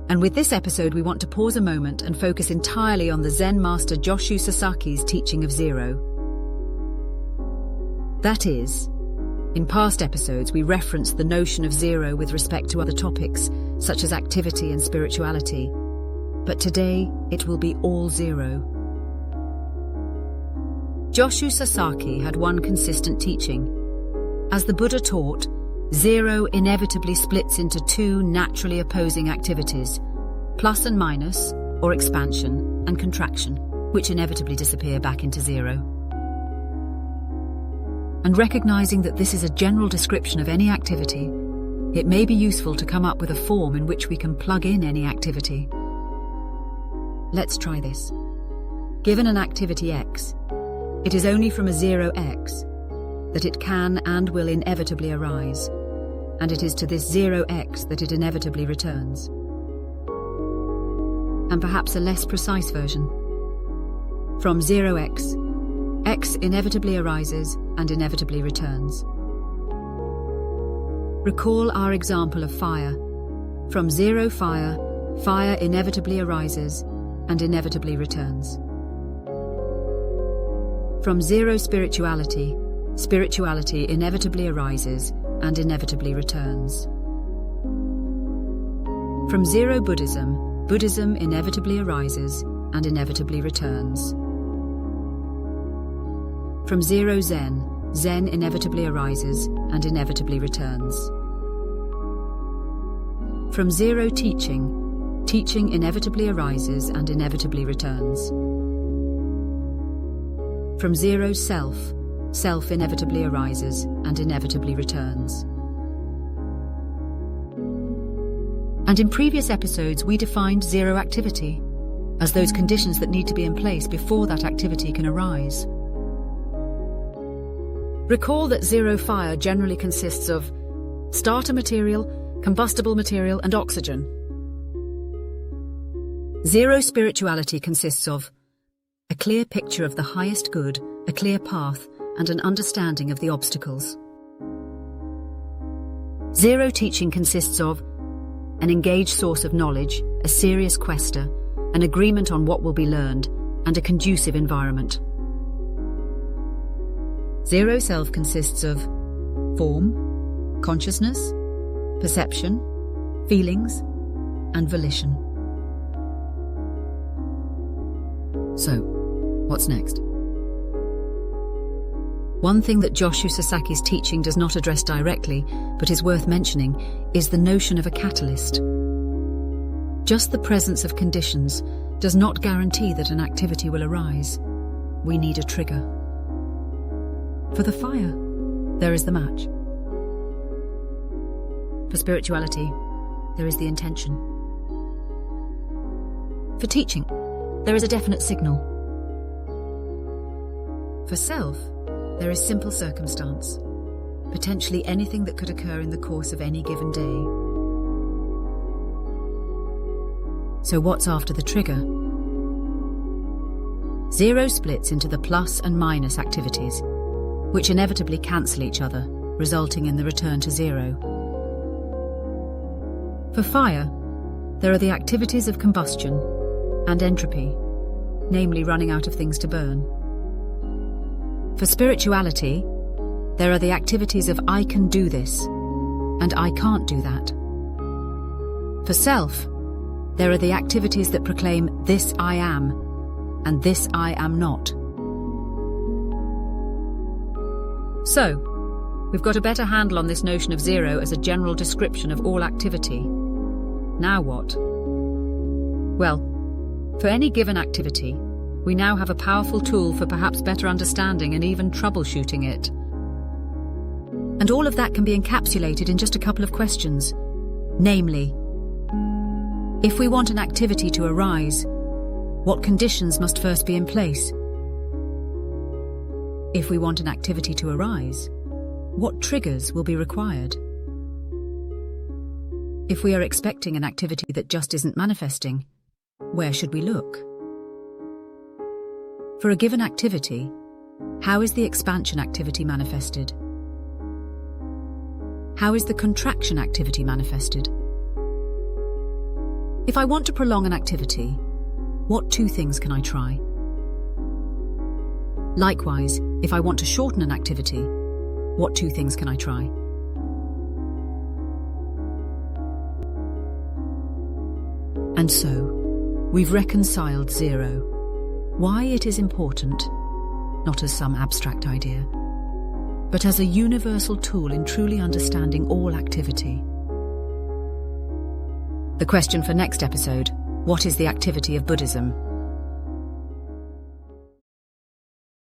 And with this episode, we want to pause a moment and focus entirely on the Zen master Joshu Sasaki's teaching of zero. That is, in past episodes, we referenced the notion of zero with respect to other topics, such as activity and spirituality. But today, it will be all zero. Joshu Sasaki had one consistent teaching. As the Buddha taught, zero inevitably splits into two naturally opposing activities, plus and minus, or expansion and contraction, which inevitably disappear back into zero. And recognizing that this is a general description of any activity, it may be useful to come up with a form in which we can plug in any activity. Let's try this. Given an activity X, it is only from a zero X that it can and will inevitably arise, and it is to this zero X that it inevitably returns. And perhaps a less precise version. From zero X, X inevitably arises and inevitably returns. Recall our example of fire. From zero fire, fire inevitably arises and inevitably returns. From zero spirituality, spirituality inevitably arises and inevitably returns. From zero Buddhism, Buddhism inevitably arises and inevitably returns. From zero Zen, Zen inevitably arises and inevitably returns. From zero teaching, teaching inevitably arises and inevitably returns. From zero self, self inevitably arises and inevitably returns. And in previous episodes, we defined zero activity as those conditions that need to be in place before that activity can arise. Recall that zero fire generally consists of starter material, combustible material, and oxygen. Zero spirituality consists of a clear picture of the highest good, a clear path, and an understanding of the obstacles. Zero teaching consists of an engaged source of knowledge, a serious quester, an agreement on what will be learned, and a conducive environment. Zero self consists of form, consciousness, perception, feelings, and volition. So, what's next? One thing that Joshu Sasaki's teaching does not address directly, but is worth mentioning, is the notion of a catalyst. Just the presence of conditions does not guarantee that an activity will arise. We need a trigger. For the fire, there is the match. For spirituality, there is the intention. For teaching, there is a definite signal. For self, there is simple circumstance, potentially anything that could occur in the course of any given day. So what's after the trigger? Zero splits into the plus and minus activities, which inevitably cancel each other, resulting in the return to zero. For fire, there are the activities of combustion and entropy, namely running out of things to burn. For spirituality, there are the activities of I can do this, and I can't do that. For self, there are the activities that proclaim this I am, and this I am not. So, we've got a better handle on this notion of zero as a general description of all activity. Now what? Well, for any given activity, we now have a powerful tool for perhaps better understanding and even troubleshooting it. And all of that can be encapsulated in just a couple of questions. Namely, if we want an activity to arise, what conditions must first be in place? If we want an activity to arise, what triggers will be required? If we are expecting an activity that just isn't manifesting, where should we look? For a given activity, how is the expansion activity manifested? How is the contraction activity manifested? If I want to prolong an activity, what 2 things can I try? Likewise, if I want to shorten an activity, what 2 things can I try? And so, we've reconciled zero. Why it is important, not as some abstract idea, but as a universal tool in truly understanding all activity. The question for next episode: what is the activity of Buddhism?